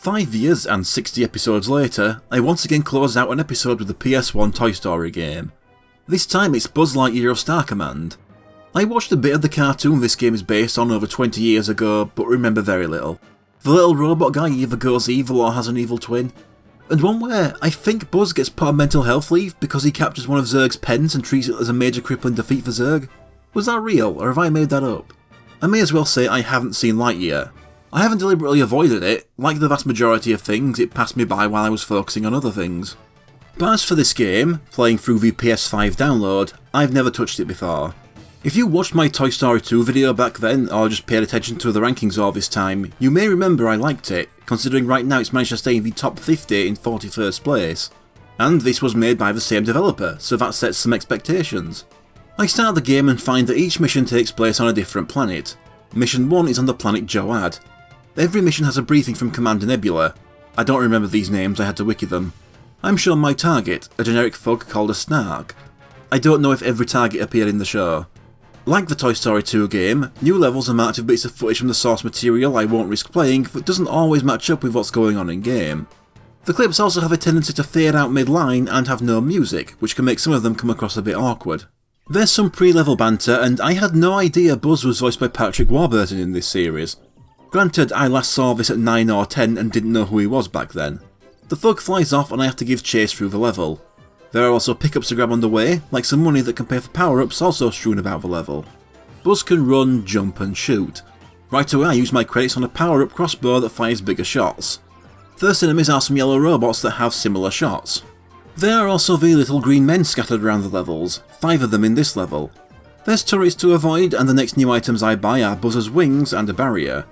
5 years and 60 episodes later, I once again close out an episode with the PS1 Toy Story game. This time it's Buzz Lightyear of Star Command. I watched a bit of the cartoon this game is based on over 20 years ago, but remember very little. The little robot guy either goes evil or has an evil twin. And one where I think Buzz gets put on mental health leave because he captures one of Zurg's pens and treats it as a major crippling defeat for Zurg. Was that real, or have I made that up? I may as well say I haven't seen Lightyear. I haven't deliberately avoided it. Like the vast majority of things, it passed me by while I was focusing on other things. But as for this game, playing through the PS5 download, I've never touched it before. If you watched my Toy Story 2 video back then, or just paid attention to the rankings all this time, you may remember I liked it, considering right now it's managed to stay in the top 50 in 41st place. And this was made by the same developer, so that sets some expectations. I start the game and find that each mission takes place on a different planet. Mission 1 is on the planet Joad. Every mission has a briefing from Commander Nebula. I don't remember these names, I had to wiki them. I'm shown my target, a generic thug called a Snark. I don't know if every target appeared in the show. Like the Toy Story 2 game, new levels are marked with bits of footage from the source material I won't risk playing, but doesn't always match up with what's going on in game. The clips also have a tendency to fade out mid-line and have no music, which can make some of them come across a bit awkward. There's some pre-level banter, and I had no idea Buzz was voiced by Patrick Warburton in this series. Granted, I last saw this at 9 or 10 and didn't know who he was back then. The thug flies off and I have to give chase through the level. There are also pickups to grab on the way, like some money that can pay for power-ups also strewn about the level. Buzz can run, jump and shoot. Right away I use my credits on a power-up crossbow that fires bigger shots. First enemies are some yellow robots that have similar shots. There are also the little green men scattered around the levels, 5 of them in this level. There's turrets to avoid and the next new items I buy are Buzz's wings and a barrier.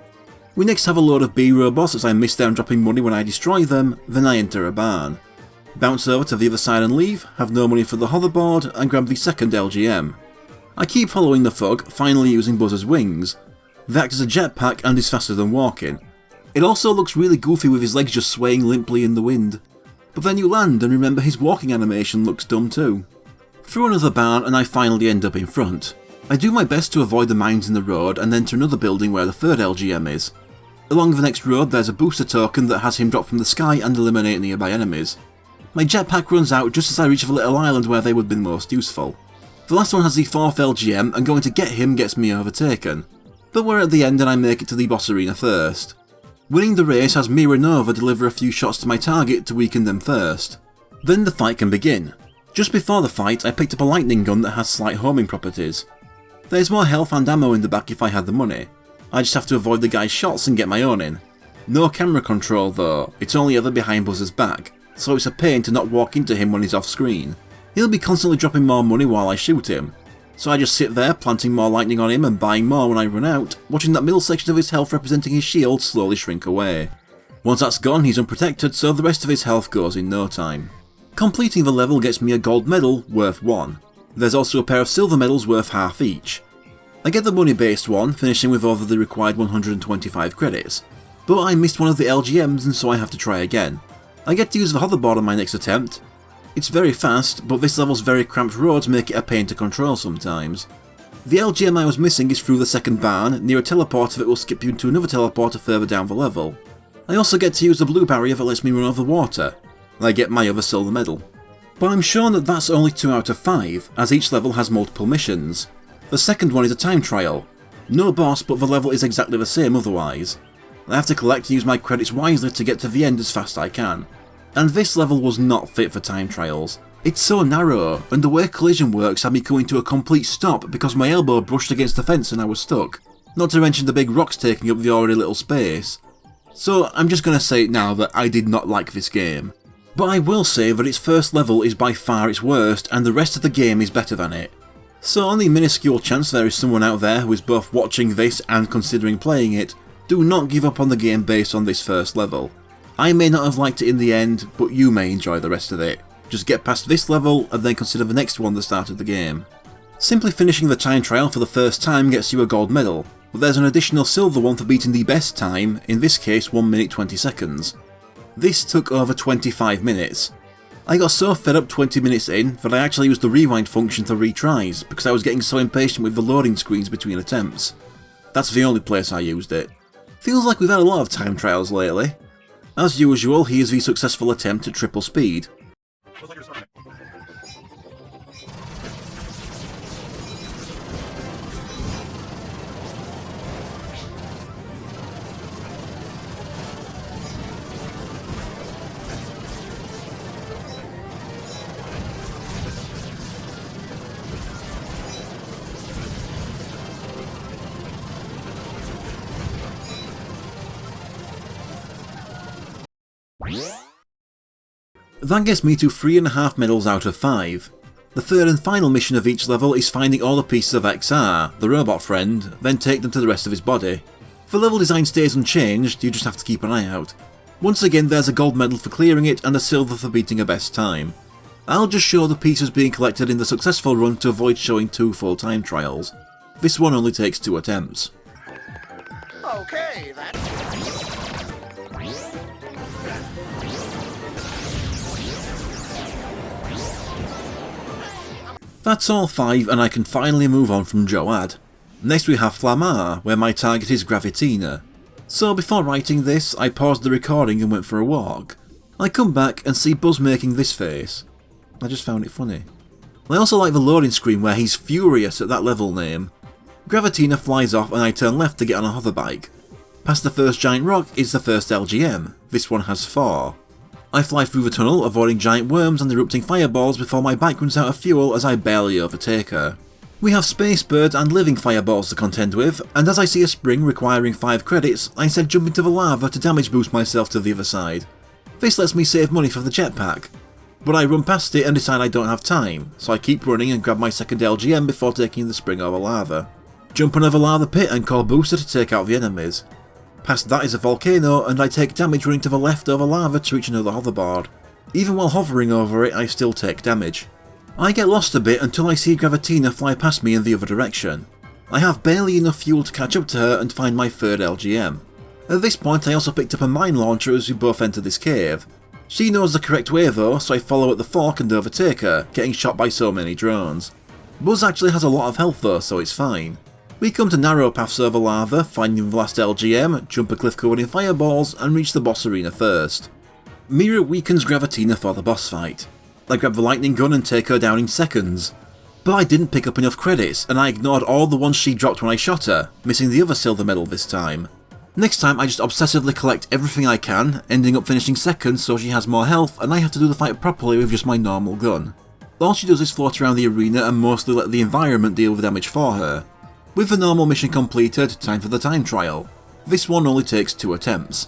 We next have a load of B-robots as I miss them dropping money when I destroy them, then I enter a barn. Bounce over to the other side and leave, have no money for the hoverboard, and grab the second LGM. I keep following the thug, finally using Buzz's wings. They act as a jetpack and is faster than walking. It also looks really goofy with his legs just swaying limply in the wind. But then you land and remember his walking animation looks dumb too. Through another barn and I finally end up in front. I do my best to avoid the mines in the road and enter another building where the third LGM is. Along the next road there's a booster token that has him drop from the sky and eliminate nearby enemies. My jetpack runs out just as I reach the little island where they would be most useful. The last one has the 4th LGM and going to get him gets me overtaken. But we're at the end and I make it to the boss arena first. Winning the race has Mira Nova deliver a few shots to my target to weaken them first. Then the fight can begin. Just before the fight I picked up a lightning gun that has slight homing properties. There's more health and ammo in the back if I had the money. I just have to avoid the guy's shots and get my own in. No camera control though, it's only ever behind Buzz's back, so it's a pain to not walk into him when he's off screen. He'll be constantly dropping more money while I shoot him, so I just sit there planting more lightning on him and buying more when I run out, watching that middle section of his health representing his shield slowly shrink away. Once that's gone he's unprotected, so the rest of his health goes in no time. Completing the level gets me a gold medal worth 1. There's also a pair of silver medals worth half each. I get the money based one, finishing with over the required 125 credits, but I missed one of the LGMs and so I have to try again. I get to use the hoverboard on my next attempt. It's very fast, but this level's very cramped roads make it a pain to control sometimes. The LGM I was missing is through the second barn, near a teleporter that will skip you into another teleporter further down the level. I also get to use the blue barrier that lets me run over water, and I get my other silver medal. But I'm shown that that's only 2 out of 5, as each level has multiple missions. The second one is a time trial. No boss, but the level is exactly the same otherwise. I have to collect and use my credits wisely to get to the end as fast as I can. And this level was not fit for time trials. It's so narrow, and the way collision works had me coming to a complete stop because my elbow brushed against the fence and I was stuck. Not to mention the big rocks taking up the already little space. So I'm just going to say now that I did not like this game. But I will say that its first level is by far its worst and the rest of the game is better than it. So on the minuscule chance there is someone out there who is both watching this and considering playing it, do not give up on the game based on this first level. I may not have liked it in the end, but you may enjoy the rest of it. Just get past this level and then consider the next one the start of the game. Simply finishing the time trial for the first time gets you a gold medal, but there's an additional silver one for beating the best time, in this case 1 minute 20 seconds. This took over 25 minutes. I got so fed up 20 minutes in that I actually used the rewind function for retries because I was getting so impatient with the loading screens between attempts. That's the only place I used it. Feels like we've had a lot of time trials lately. As usual, here's the successful attempt at triple speed. That gets me to 3.5 medals out of 5. The third and final mission of each level is finding all the pieces of XR, the robot friend, then take them to the rest of his body. The level design stays unchanged, you just have to keep an eye out. Once again there's a gold medal for clearing it and a silver for beating a best time. I'll just show the pieces being collected in the successful run to avoid showing 2 full time trials. This one only takes 2 attempts. Okay, That's all 5 and I can finally move on from Joad. Next we have Flamar, where my target is Gravitina. So before writing this, I paused the recording and went for a walk. I come back and see Buzz making this face. I just found it funny. I also like the loading screen where he's furious at that level name. Gravitina flies off and I turn left to get on a hoverbike. Past the first giant rock is the first LGM, this one has 4. I fly through the tunnel, avoiding giant worms and erupting fireballs before my bike runs out of fuel as I barely overtake her. We have Space Bird and Living Fireballs to contend with, and as I see a spring requiring 5 credits, I instead jump into the lava to damage boost myself to the other side. This lets me save money for the jetpack. But I run past it and decide I don't have time, so I keep running and grab my second LGM before taking the spring over lava. Jump another lava pit and call Booster to take out the enemies. Past that is a volcano and I take damage running to the left over lava to reach another hoverboard. Even while hovering over it I still take damage. I get lost a bit until I see Gravitina fly past me in the other direction. I have barely enough fuel to catch up to her and find my third LGM. At this point I also picked up a mine launcher as we both enter this cave. She knows the correct way though, so I follow at the fork and overtake her, getting shot by so many drones. Buzz actually has a lot of health though, so it's fine. We come to narrow paths over lava, finding the last LGM, jump a cliff covered in fireballs, and reach the boss arena first. Mira weakens Gravitina for the boss fight. I grab the lightning gun and take her down in seconds. But I didn't pick up enough credits, and I ignored all the ones she dropped when I shot her, missing the other silver medal this time. Next time I just obsessively collect everything I can, ending up finishing second so she has more health and I have to do the fight properly with just my normal gun. All she does is float around the arena and mostly let the environment deal with damage for her. With the normal mission completed, time for the time trial. This one only takes 2 attempts.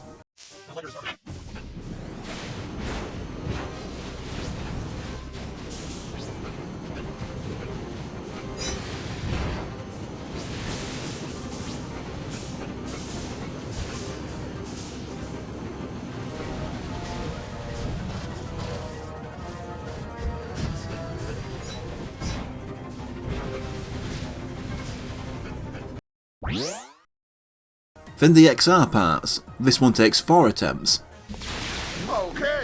Then the XR parts. This one takes 4 attempts. okay.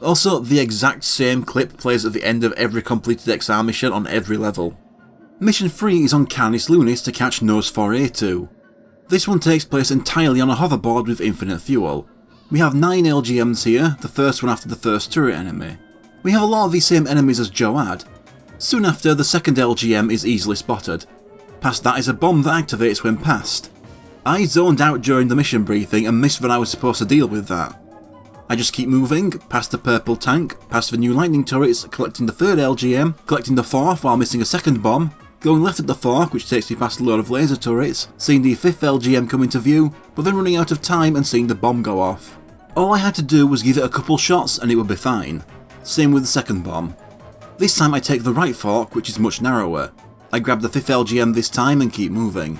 Also, the exact same clip plays at the end of every completed XR mission on every level. Mission 3 is on Canis Lunis to catch Nose 4A2. This one takes place entirely on a hoverboard with infinite fuel. We have 9 LGMs here, the first one after the first turret enemy. We have a lot of these same enemies as Joad. Soon after, the second LGM is easily spotted. Past that is a bomb that activates when passed. I zoned out during the mission briefing and missed when I was supposed to deal with that. I just keep moving, past the purple tank, past the new lightning turrets, collecting the third LGM, collecting the fourth while missing a second bomb, going left at the fork which takes me past a load of laser turrets, seeing the fifth LGM come into view, but then running out of time and seeing the bomb go off. All I had to do was give it a couple shots and it would be fine. Same with the second bomb. This time I take the right fork, which is much narrower. I grab the fifth LGM this time and keep moving.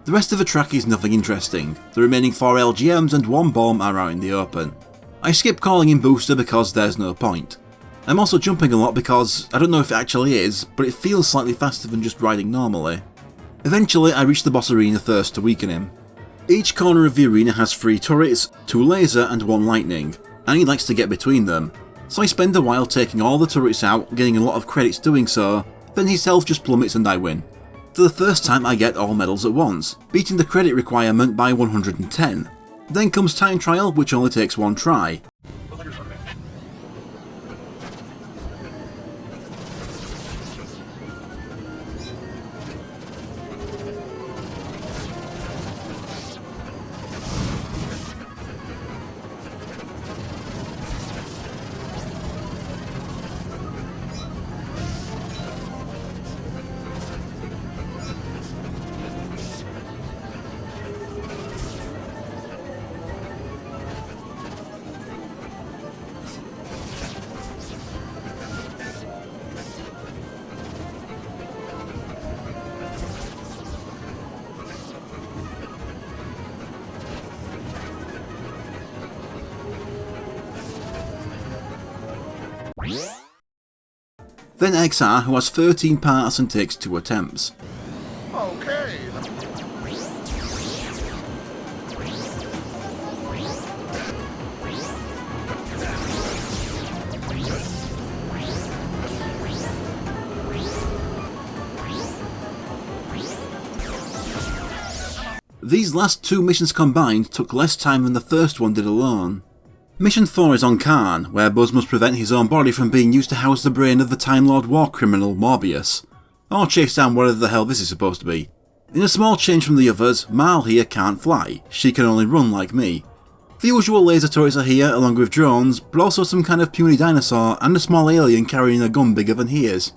The rest of the track is nothing interesting. The remaining 4 LGMs and 1 bomb are out in the open. I skip calling in Booster because there's no point. I'm also jumping a lot because I don't know if it actually is, but it feels slightly faster than just riding normally. Eventually I reach the boss arena first to weaken him. Each corner of the arena has 3 turrets, 2 laser and 1 lightning, and he likes to get between them. So I spend a while taking all the turrets out, getting a lot of credits doing so, then his health just plummets and I win. For the first time I get all medals at once, beating the credit requirement by 110. Then comes time trial, which only takes 1 try. Then XR, who has 13 parts and takes 2 attempts. Okay. These last 2 missions combined took less time than the first one did alone. Mission 4 is on Karn, where Buzz must prevent his own body from being used to house the brain of the Time Lord war criminal Morbius, or chase down whatever the hell this is supposed to be. In a small change from the others, Marle here can't fly, she can only run like me. The usual laser turrets are here along with drones, but also some kind of puny dinosaur and a small alien carrying a gun bigger than he is.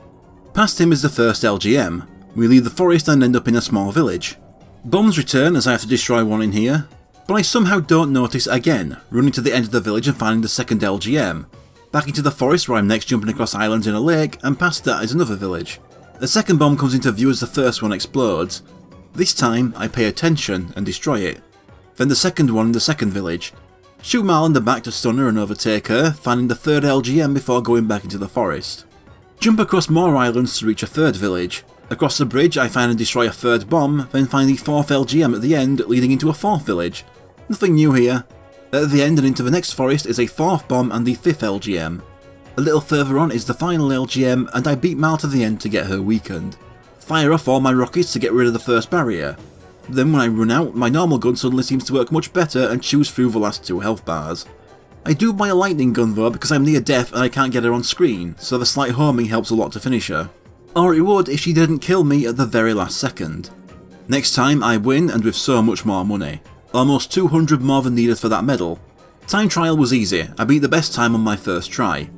Past him is the first LGM. We leave the forest and end up in a small village. Bombs return as I have to destroy one in here, but I somehow don't notice again, running to the end of the village and finding the second LGM. Back into the forest where I'm next jumping across islands in a lake, and past that is another village. The second bomb comes into view as the first one explodes. This time I pay attention and destroy it. Then the second one in the second village. Shoot Marle in the back to stun her and overtake her, finding the third LGM before going back into the forest. Jump across more islands to reach a third village. Across the bridge I find and destroy a third bomb, then find the fourth LGM at the end, leading into a fourth village. Nothing new here. At the end and into the next forest is a fourth bomb and the fifth LGM. A little further on is the final LGM, and I beat Marle to the end to get her weakened. Fire off all my rockets to get rid of the first barrier. Then when I run out, my normal gun suddenly seems to work much better and chews through the last 2 health bars. I do buy a lightning gun though because I'm near death and I can't get her on screen, so the slight homing helps a lot to finish her. Or it would if she didn't kill me at the very last second. Next time I win, and with so much more money. Almost 200 more than needed for that medal. Time trial was easy, I beat the best time on my first try.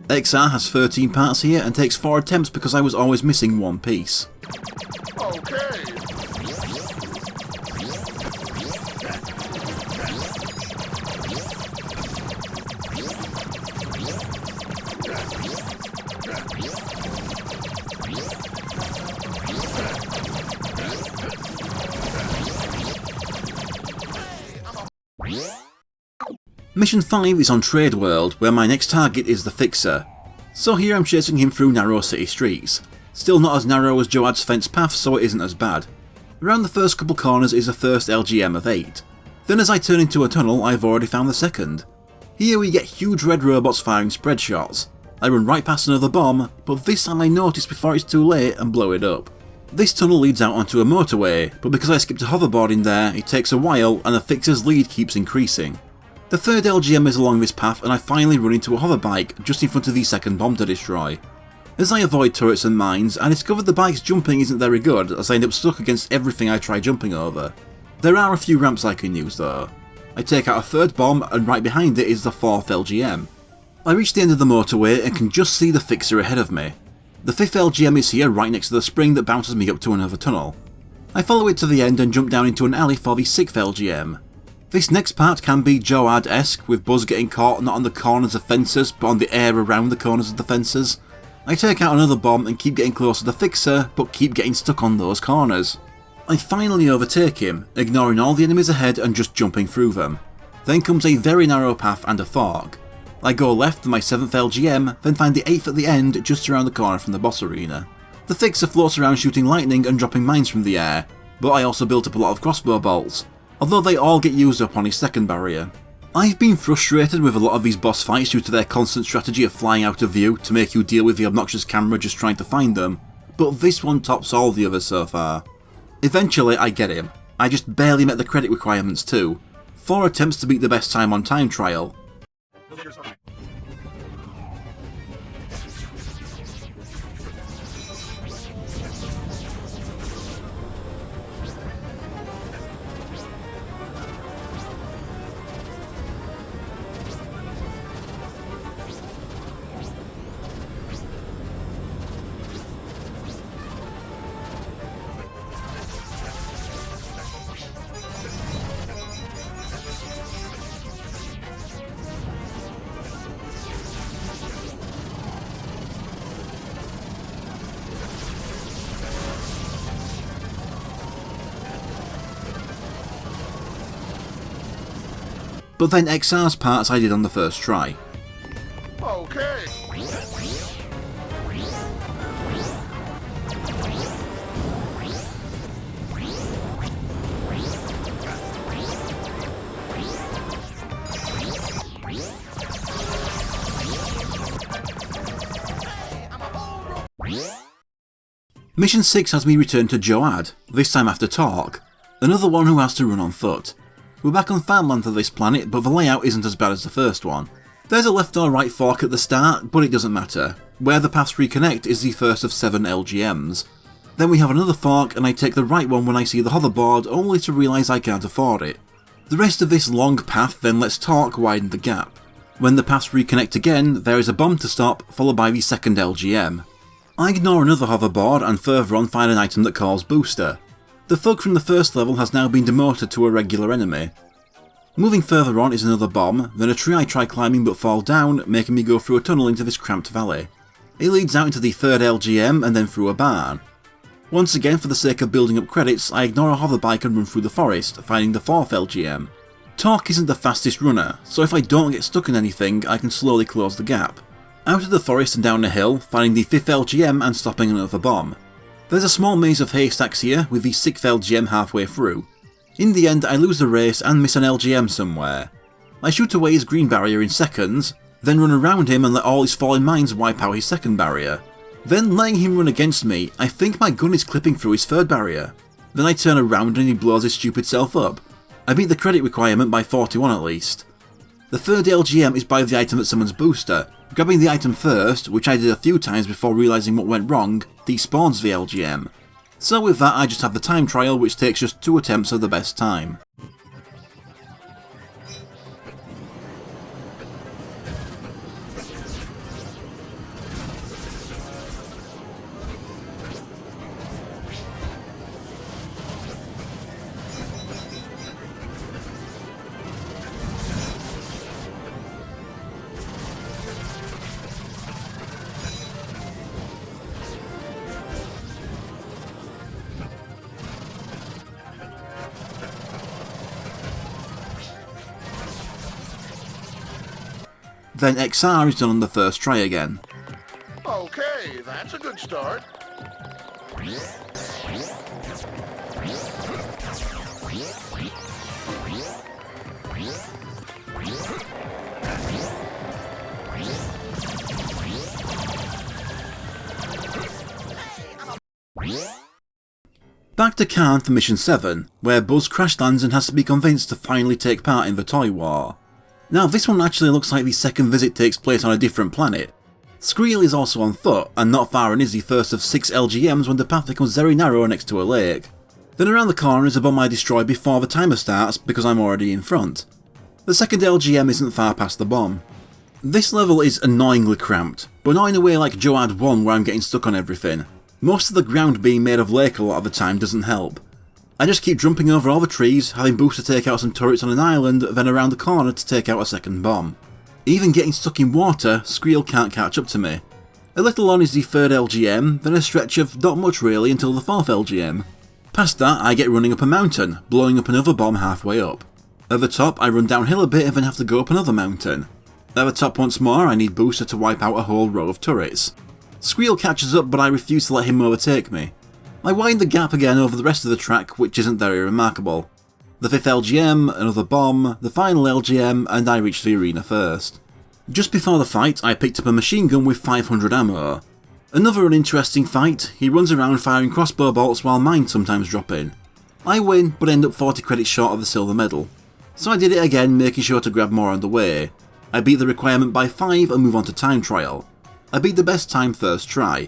XR has 13 parts here and takes 4 attempts because I was always missing one piece. Okay. Mission 5 is on Trade World, where my next target is the Fixer. So here I'm chasing him through narrow city streets. Still not as narrow as Joad's fence path, so it isn't as bad. Around the first couple corners is the first LGM of 8. Then as I turn into a tunnel, I've already found the second. Here we get huge red robots firing spread shots. I run right past another bomb, but this time I notice before it's too late and blow it up. This tunnel leads out onto a motorway, but because I skipped a hoverboard in there, it takes a while and the Fixer's lead keeps increasing. The third LGM is along this path and I finally run into a hoverbike just in front of the second bomb to destroy. As I avoid turrets and mines, I discover the bike's jumping isn't very good as I end up stuck against everything I try jumping over. There are a few ramps I can use though. I take out a third bomb and right behind it is the fourth LGM. I reach the end of the motorway and can just see the fixer ahead of me. The 5th LGM is here right next to the spring that bounces me up to another tunnel. I follow it to the end and jump down into an alley for the 6th LGM. This next part can be Joad-esque, with Buzz getting caught not on the corners of fences but on the air around the corners of the fences. I take out another bomb and keep getting close to the fixer, but keep getting stuck on those corners. I finally overtake him, ignoring all the enemies ahead and just jumping through them. Then comes a very narrow path and a fork. I go left for my 7th LGM, then find the 8th at the end just around the corner from the boss arena. The fixer floats around shooting lightning and dropping mines from the air, but I also built up a lot of crossbow bolts, although they all get used up on his second barrier. I've been frustrated with a lot of these boss fights due to their constant strategy of flying out of view to make you deal with the obnoxious camera just trying to find them, but this one tops all the others so far. Eventually I get him. I just barely met the credit requirements too. 4 attempts to beat the best time on time trial. But then XR's parts I did on the first try. Okay. Mission 6 has me return to Joad, this time after Torque, another one who has to run on foot. We're back on farmland for this planet, but the layout isn't as bad as the first one. There's a left or right fork at the start, but it doesn't matter. Where the paths reconnect is the first of 7 LGMs. Then we have another fork and I take the right one when I see the hoverboard, only to realise I can't afford it. The rest of this long path then lets Torque widen the gap. When the paths reconnect again, there is a bomb to stop, followed by the second LGM. I ignore another hoverboard and further on find an item that calls Booster. The thug from the first level has now been demoted to a regular enemy. Moving further on is another bomb, then a tree I try climbing but fall down, making me go through a tunnel into this cramped valley. It leads out into the third LGM and then through a barn. Once again, for the sake of building up credits, I ignore a hoverbike and run through the forest, finding the 4th LGM. Torque isn't the fastest runner, so if I don't get stuck in anything, I can slowly close the gap. Out of the forest and down a hill, finding the 5th LGM and stopping another bomb. There's a small maze of haystacks here, with the 6th LGM halfway through. In the end I lose the race and miss an LGM somewhere. I shoot away his green barrier in seconds, then run around him and let all his falling mines wipe out his second barrier. Then letting him run against me, I think my gun is clipping through his third barrier. Then I turn around and he blows his stupid self up. I beat the credit requirement by 41 at least. The third LGM is by the item that summons Booster. Grabbing the item first, which I did a few times before realising what went wrong, despawns the LGM. So with that I just have the time trial, which takes just 2 attempts of the best time. Then XR is done on the first try again. Okay, that's a good start. Back to Karn for Mission 7, where Buzz crash lands and has to be convinced to finally take part in the Toy War. Now this one actually looks like the second visit takes place on a different planet. Skreel is also on foot, and not far in is the first of 6 LGMs when the path becomes very narrow next to a lake. Then around the corner is a bomb I destroy before the timer starts because I'm already in front. The second LGM isn't far past the bomb. This level is annoyingly cramped, but not in a way like Joad 1 where I'm getting stuck on everything. Most of the ground being made of lake a lot of the time doesn't help. I just keep jumping over all the trees, having Booster take out some turrets on an island, then around the corner to take out a second bomb. Even getting stuck in water, Skreel can't catch up to me. A little on is the third LGM, then a stretch of not much really until the fourth LGM. Past that, I get running up a mountain, blowing up another bomb halfway up. At the top, I run downhill a bit and then have to go up another mountain. At the top once more, I need Booster to wipe out a whole row of turrets. Skreel catches up, but I refuse to let him overtake me. I wind the gap again over the rest of the track, which isn't very remarkable. The fifth LGM, another bomb, the final LGM, and I reach the arena first. Just before the fight, I picked up a machine gun with 500 ammo. Another uninteresting fight, he runs around firing crossbow bolts while mines sometimes drop in. I win, but end up 40 credits short of the silver medal. So I did it again, making sure to grab more on the way. I beat the requirement by 5 and move on to time trial. I beat the best time first try.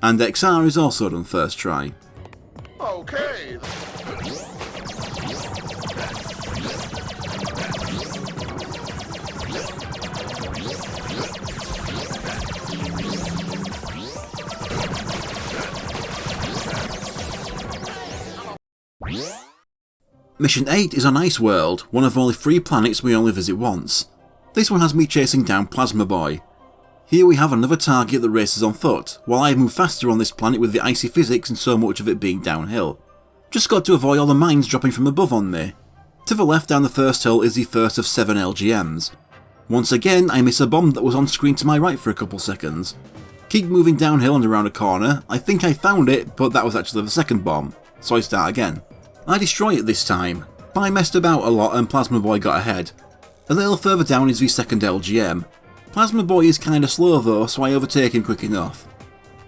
And XR is also done first try. Okay. Mission 8 is on Ice World, one of only 3 planets we only visit once. This one has me chasing down Plasma Boy. Here we have another target that races on foot, while I move faster on this planet with the icy physics and so much of it being downhill. Just got to avoid all the mines dropping from above on me. To the left down the first hill is the first of 7 LGMs. Once again I miss a bomb that was on screen to my right for a couple seconds. Keep moving downhill and around a corner, I think I found it, but that was actually the second bomb, so I start again. I destroy it this time, but I messed about a lot and Plasma Boy got ahead. A little further down is the second LGM. Plasma Boy is kinda slow though, so I overtake him quick enough.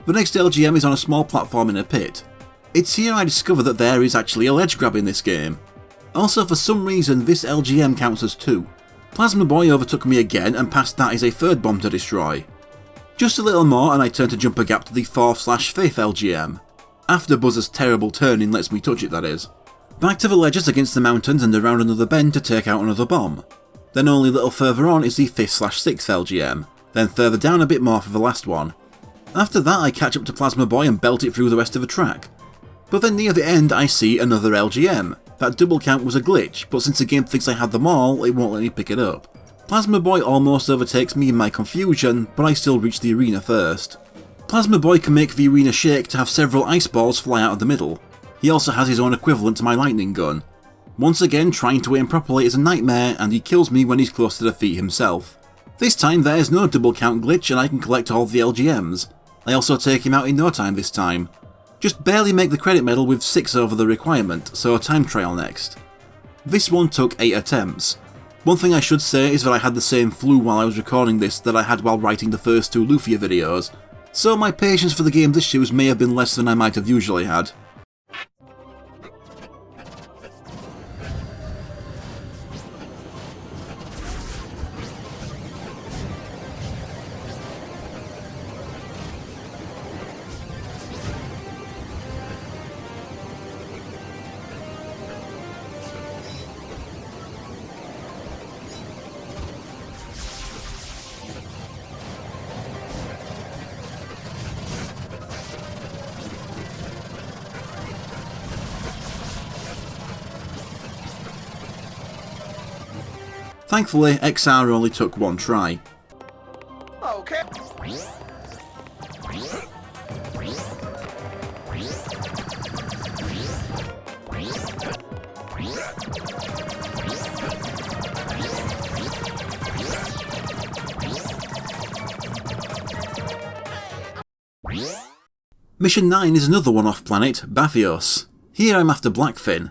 The next LGM is on a small platform in a pit. It's here I discover that there is actually a ledge grab in this game. Also for some reason this LGM counts as 2. Plasma Boy overtook me again and past that is a third bomb to destroy. Just a little more and I turn to jump a gap to the 4th/5th LGM. After Buzz's terrible turning lets me touch it, that is. Back to the ledges against the mountains and around another bend to take out another bomb. Then only a little further on is the 5th/6th LGM, then further down a bit more for the last one. After that I catch up to Plasma Boy and belt it through the rest of the track. But then near the end I see another LGM. That double count was a glitch, but since the game thinks I had them all, it won't let me pick it up. Plasma Boy almost overtakes me in my confusion, but I still reach the arena first. Plasma Boy can make the arena shake to have several ice balls fly out of the middle. He also has his own equivalent to my lightning gun. Once again, trying to aim properly is a nightmare, and he kills me when he's close to defeat himself. This time there is no double count glitch and I can collect all the LGMs. I also take him out in no time this time. Just barely make the credit medal with 6 over the requirement, so time trial next. This one took 8 attempts. One thing I should say is that I had the same flu while I was recording this that I had while writing the first 2 Lufia videos, so my patience for the game's issues may have been less than I might have usually had. Thankfully, XR only took 1 try. Okay. Mission 9 is another one-off planet, Bathios. Here I'm after Blackfin.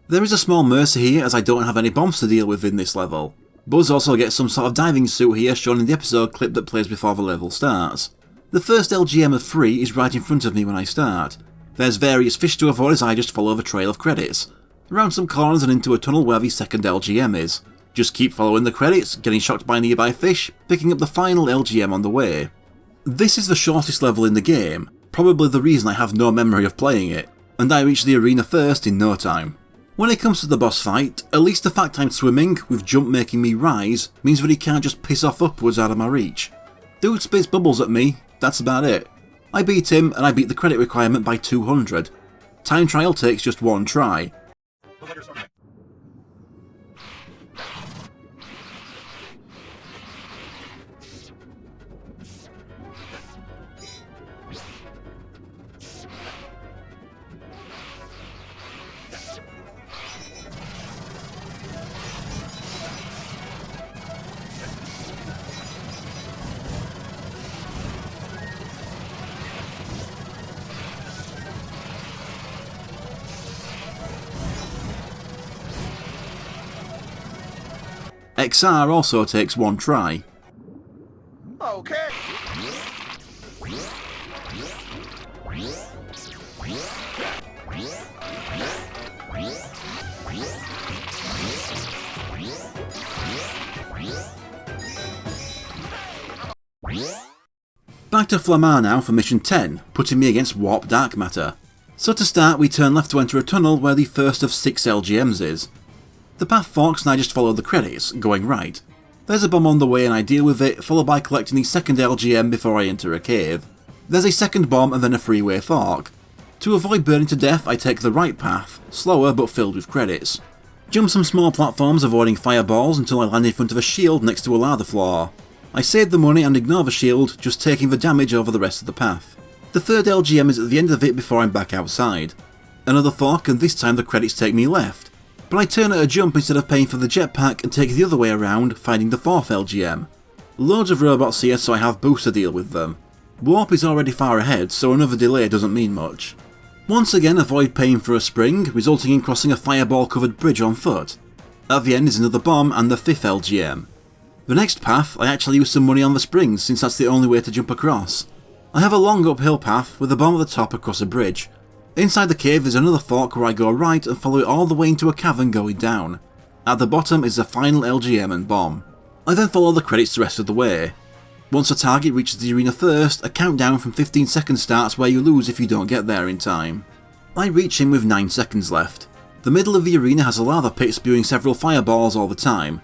There is a small mercy here as I don't have any bombs to deal with in this level. Buzz also gets some sort of diving suit here shown in the episode clip that plays before the level starts. The first LGM of 3 is right in front of me when I start. There's various fish to avoid as I just follow the trail of credits. Around some corners and into a tunnel where the second LGM is. Just keep following the credits, getting shocked by nearby fish, picking up the final LGM on the way. This is the shortest level in the game, probably the reason I have no memory of playing it, and I reached the arena first in no time. When it comes to the boss fight, at least the fact I'm swimming, with jump making me rise, means that he can't just piss off upwards out of my reach. Dude spits bubbles at me, that's about it. I beat him and I beat the credit requirement by 200. Time trial takes just one try. XR also takes one try. Okay. Back to Flamar now for mission 10, putting me against Warp Dark Matter. So to start, we turn left to enter a tunnel where the first of 6 LGMs is. The path forks and I just follow the credits, going right. There's a bomb on the way and I deal with it, followed by collecting the second LGM before I enter a cave. There's a second bomb and then a freeway fork. To avoid burning to death, I take the right path, slower but filled with credits. Jump some small platforms avoiding fireballs until I land in front of a shield next to a lather floor. I save the money and ignore the shield, just taking the damage over the rest of the path. The third LGM is at the end of it before I'm back outside. Another fork and this time the credits take me left. But I turn at a jump instead of paying for the jetpack and take the other way around, finding the fourth LGM. Loads of robots here so I have boost to deal with them. Warp is already far ahead so another delay doesn't mean much. Once again avoid paying for a spring, resulting in crossing a fireball covered bridge on foot. At the end is another bomb and the fifth LGM. The next path I actually use some money on the springs since that's the only way to jump across. I have a long uphill path with a bomb at the top across a bridge. Inside the cave is another fork where I go right and follow it all the way into a cavern going down. At the bottom is the final LGM and bomb. I then follow the credits the rest of the way. Once a target reaches the arena first, a countdown from 15 seconds starts where you lose if you don't get there in time. I reach him with 9 seconds left. The middle of the arena has a lava pit spewing several fireballs all the time.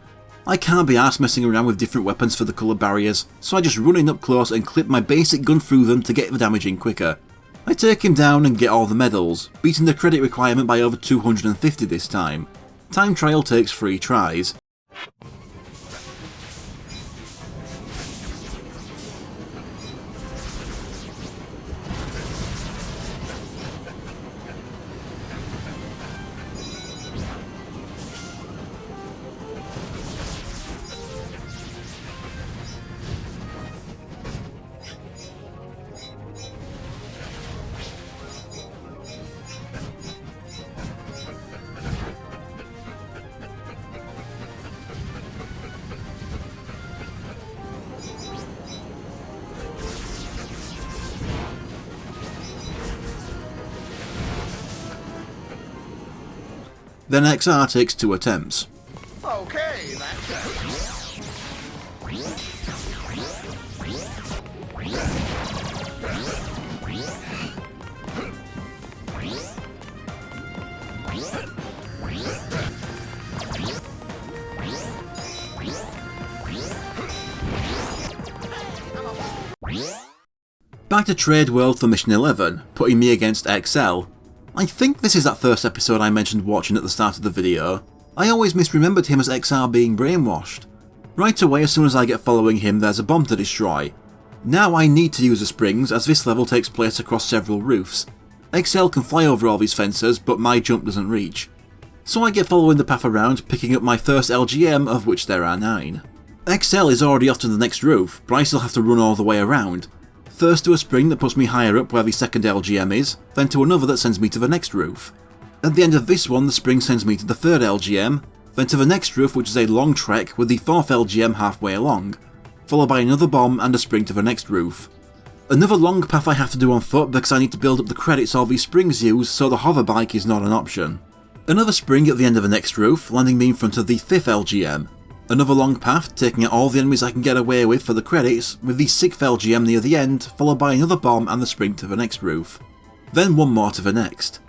I can't be arsed messing around with different weapons for the colour barriers, so I just run in up close and clip my basic gun through them to get the damage in quicker. I take him down and get all the medals, beating the credit requirement by over 250 this time. Time trial takes 3 tries. Then XR takes 2 attempts. Okay, that's it. Back to Trade World for Mission 11, putting me against XL. I think this is that first episode I mentioned watching at the start of the video. I always misremembered him as XR being brainwashed. Right away as soon as I get following him there's a bomb to destroy. Now I need to use the springs as this level takes place across several roofs. XL can fly over all these fences but my jump doesn't reach. So I get following the path around, picking up my first LGM of which there are 9. XL is already off to the next roof, but I still have to run all the way around. First to a spring that puts me higher up where the second LGM is, then to another that sends me to the next roof. At the end of this one, the spring sends me to the 3rd LGM, then to the next roof, which is a long trek with the 4th LGM halfway along, followed by another bomb and a spring to the next roof. Another long path I have to do on foot because I need to build up the credits all these springs use, so the hover bike is not an option. Another spring at the end of the next roof, landing me in front of the 5th LGM. Another long path, taking out all the enemies I can get away with for the credits, with the 6th LGM near the end, followed by another bomb and the spring to the next roof. Then one more to the next.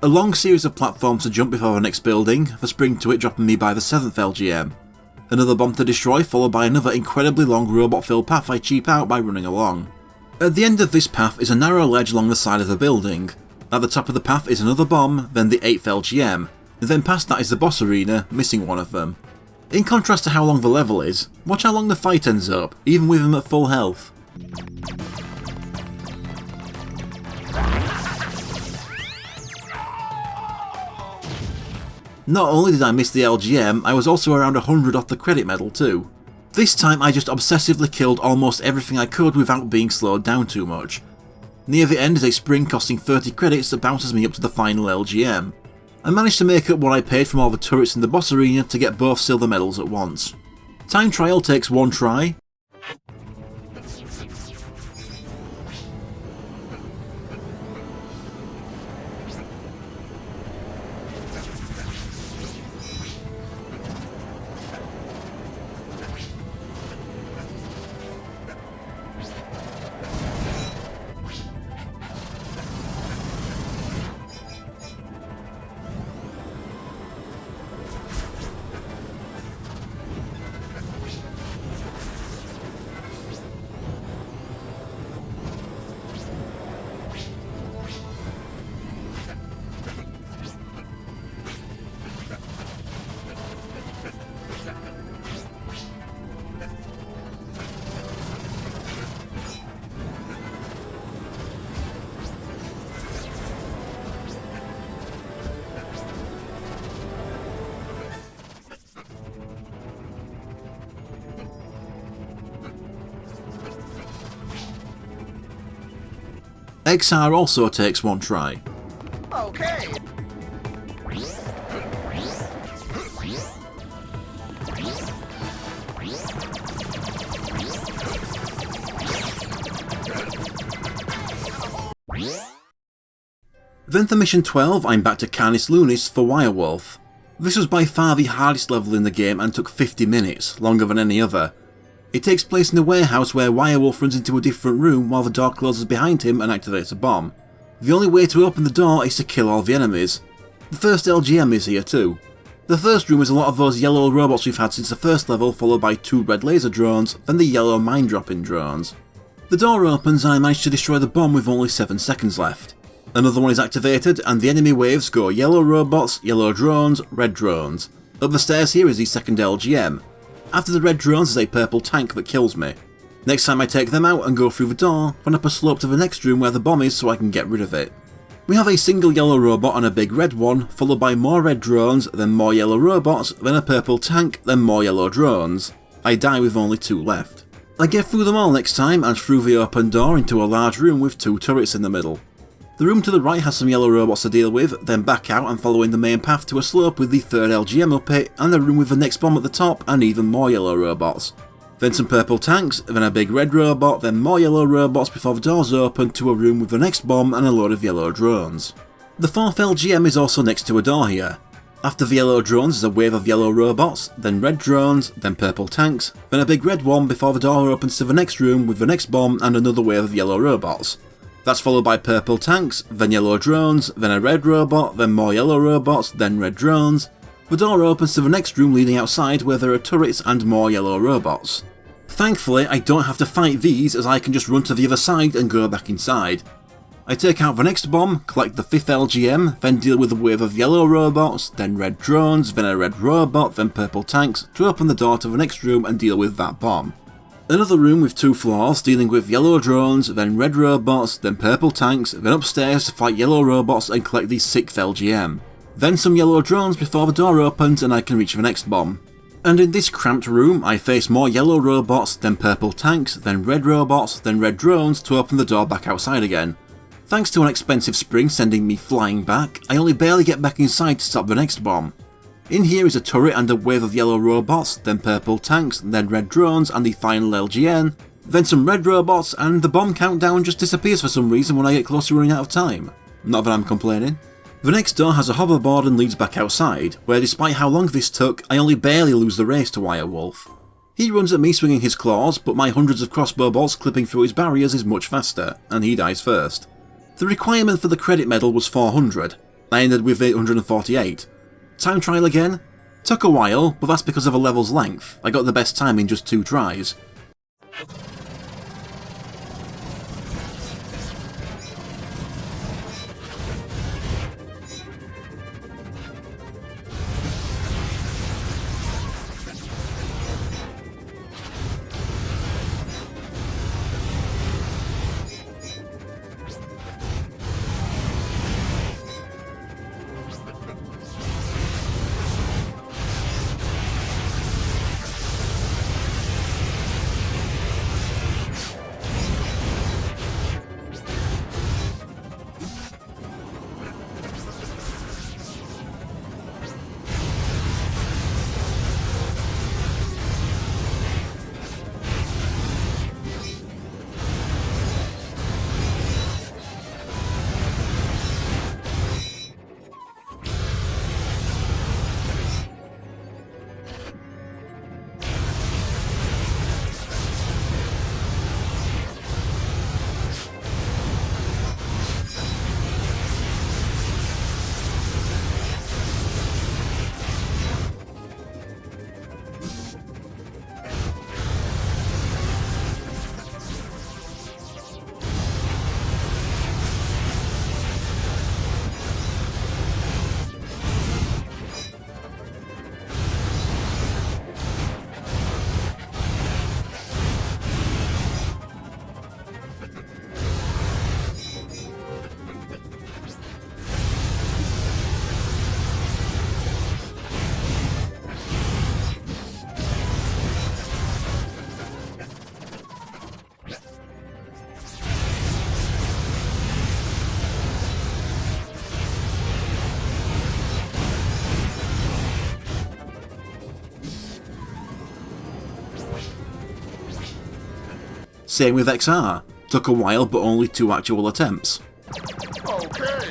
A long series of platforms to jump before the next building, the spring to it dropping me by the 7th LGM. Another bomb to destroy, followed by another incredibly long robot-filled path I cheap out by running along. At the end of this path is a narrow ledge along the side of the building. At the top of the path is another bomb, then the 8th LGM, and then past that is the boss arena, missing one of them. In contrast to how long the level is, watch how long the fight ends up, even with him at full health. Not only did I miss the LGM, I was also around 100 off the credit medal too. This time I just obsessively killed almost everything I could without being slowed down too much. Near the end is a spring costing 30 credits that bounces me up to the final LGM. I managed to make up what I paid from all the turrets in the boss arena to get both silver medals at once. Time trial takes 1 try. XR also takes 1 try. Okay. Then for mission 12 I'm back to Canis Lunis for Wirewolf. This was by far the hardest level in the game and took 50 minutes, longer than any other. It takes place in a warehouse where Wirewolf runs into a different room while the door closes behind him and activates a bomb. The only way to open the door is to kill all the enemies. The first LGM is here too. The first room is a lot of those yellow robots we've had since the first level, followed by 2 red laser drones, then the yellow mine dropping drones. The door opens and I manage to destroy the bomb with only 7 seconds left. Another one is activated and the enemy waves go yellow robots, yellow drones, red drones. Up the stairs here is the second LGM. After the red drones is a purple tank that kills me. Next time I take them out and go through the door, run up a slope to the next room where the bomb is so I can get rid of it. We have a single yellow robot and a big red one, followed by more red drones, then more yellow robots, then a purple tank, then more yellow drones. I die with only 2 left. I get through them all next time and through the open door into a large room with 2 turrets in the middle. The room to the right has some yellow robots to deal with, then back out and following the main path to a slope with the 3rd LGM up it, and a room with the next bomb at the top and even more yellow robots. Then some purple tanks, then a big red robot, then more yellow robots before the doors open to a room with the next bomb and a load of yellow drones. The 4th LGM is also next to a door here. After the yellow drones is a wave of yellow robots, then red drones, then purple tanks, then a big red one before the door opens to the next room with the next bomb and another wave of yellow robots. That's followed by purple tanks, then yellow drones, then a red robot, then more yellow robots, then red drones. The door opens to the next room leading outside where there are turrets and more yellow robots. Thankfully I don't have to fight these as I can just run to the other side and go back inside. I take out the next bomb, collect the 5th LGM, then deal with a wave of yellow robots, then red drones, then a red robot, then purple tanks to open the door to the next room and deal with that bomb. Another room with 2 floors dealing with yellow drones, then red robots, then purple tanks, then upstairs to fight yellow robots and collect the 6th LGM. Then some yellow drones before the door opens and I can reach the next bomb. And in this cramped room I face more yellow robots, then purple tanks, then red robots, then red drones to open the door back outside again. Thanks to an expensive spring sending me flying back, I only barely get back inside to stop the next bomb. In here is a turret and a wave of yellow robots, then purple tanks, then red drones and the final LGN, then some red robots, and the bomb countdown just disappears for some reason when I get close to running out of time. Not that I'm complaining. The next door has a hoverboard and leads back outside, where despite how long this took, I only barely lose the race to Wirewolf. He runs at me swinging his claws, but my hundreds of crossbow bolts clipping through his barriers is much faster, and he dies first. The requirement for the credit medal was 400. I ended with 848. Time trial again? Took a while, but that's because of a level's length. I got the best time in just 2 tries. Same with XR. Took a while but only 2 actual attempts. Okay.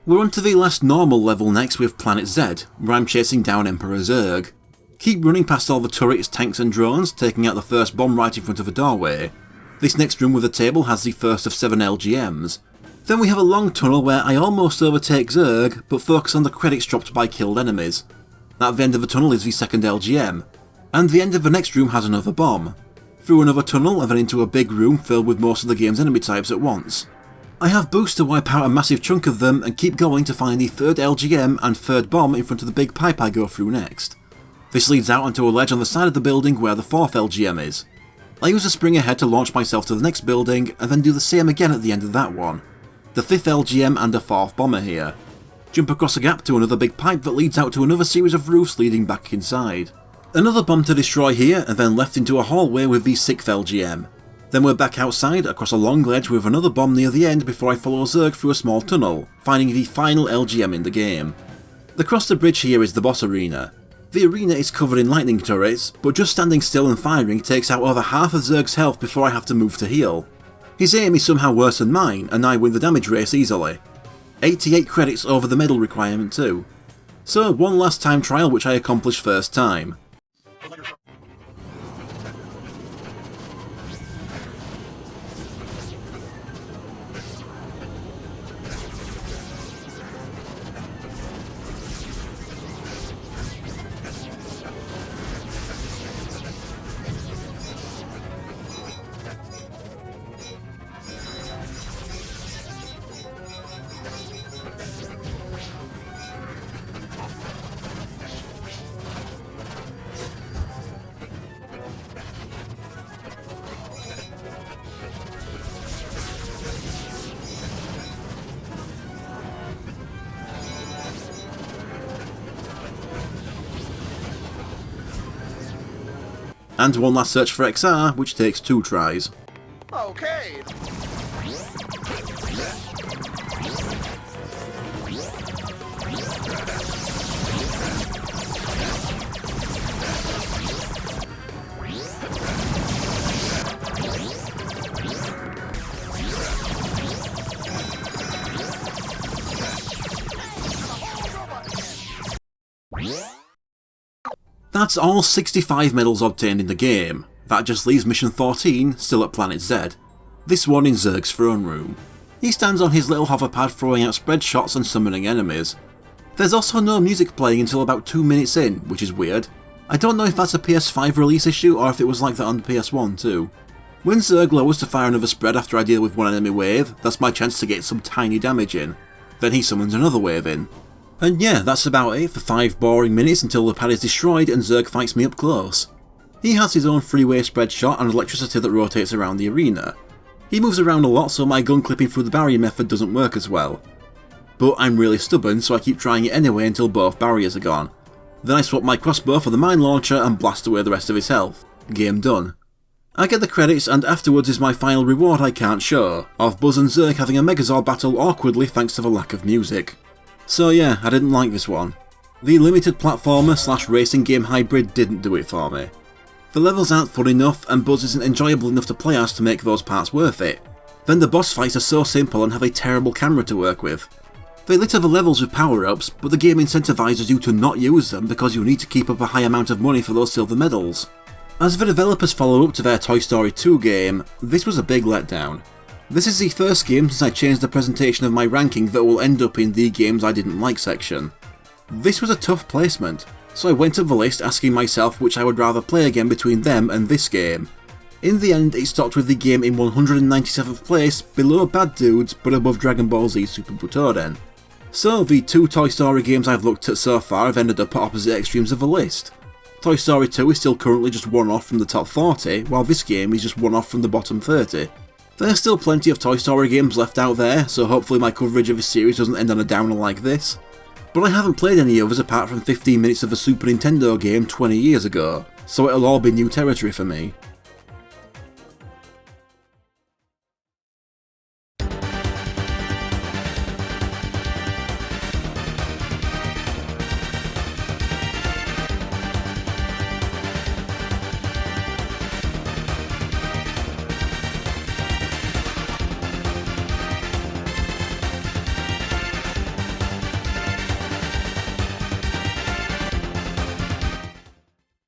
We're on to the last normal level next with Planet Z, where I'm chasing down Emperor Zurg. Keep running past all the turrets, tanks and drones, taking out the first bomb right in front of the doorway. This next room with a table has the first of 7 LGMs. Then we have a long tunnel where I almost overtake Zurg, but focus on the credits dropped by killed enemies. At the end of the tunnel is the second LGM, and the end of the next room has another bomb. Through another tunnel and then into a big room filled with most of the game's enemy types at once. I have boosts to wipe out a massive chunk of them and keep going to find the third LGM and third bomb in front of the big pipe I go through next. This leads out onto a ledge on the side of the building where the 4th LGM is. I use a spring ahead to launch myself to the next building and then do the same again at the end of that one. The 5th LGM and a 4th bomber here. Jump across a gap to another big pipe that leads out to another series of roofs leading back inside. Another bomb to destroy here and then left into a hallway with the 6th LGM. Then we're back outside across a long ledge with another bomb near the end before I follow Zurg through a small tunnel, finding the final LGM in the game. Across the bridge here is the boss arena. The arena is covered in lightning turrets, but just standing still and firing takes out over half of Zurg's health before I have to move to heal. His aim is somehow worse than mine, and I win the damage race easily. 88 credits over the medal requirement too. So one last time trial which I accomplished first time. and one last search for XR, which takes 2 tries. Okay. That's all 65 medals obtained in the game. That just leaves mission 14 still at Planet Z. This one in Zerg's throne room. He stands on his little hoverpad throwing out spread shots and summoning enemies. There's also no music playing until about 2 minutes in, which is weird. I don't know if that's a PS5 release issue or if it was like that on the PS1 too. When Zerg lowers to fire another spread after I deal with one enemy wave, that's my chance to get some tiny damage in. Then he summons another wave in. And yeah, that's about it for 5 boring minutes until the pad is destroyed and Zerg fights me up close. He has his own freeway spread shot and electricity that rotates around the arena. He moves around a lot, so my gun clipping through the barrier method doesn't work as well. But I'm really stubborn, so I keep trying it anyway until both barriers are gone. Then I swap my crossbow for the mine launcher and blast away the rest of his health. Game done. I get the credits, and afterwards is my final reward I can't show, of Buzz and Zerg having a Megazord battle awkwardly thanks to the lack of music. So yeah, I didn't like this one. The limited platformer / racing game hybrid didn't do it for me. The levels aren't fun enough, and Buzz isn't enjoyable enough to play as to make those parts worth it. Then the boss fights are so simple and have a terrible camera to work with. They litter the levels with power-ups, but the game incentivises you to not use them because you need to keep up a high amount of money for those silver medals. As the developers follow up to their Toy Story 2 game, this was a big letdown. This is the first game since I changed the presentation of my ranking that will end up in the games I didn't like section. This was a tough placement, so I went up the list asking myself which I would rather play again between them and this game. In the end, it stopped with the game in 197th place, below Bad Dudes but above Dragon Ball Z Super Butoden. So the 2 Toy Story games I've looked at so far have ended up at opposite extremes of the list. Toy Story 2 is still currently just one off from the top 40, while this game is just one off from the bottom 30. There's still plenty of Toy Story games left out there, so hopefully my coverage of this series doesn't end on a downer like this. But I haven't played any others apart from 15 minutes of a Super Nintendo game 20 years ago, so it'll all be new territory for me.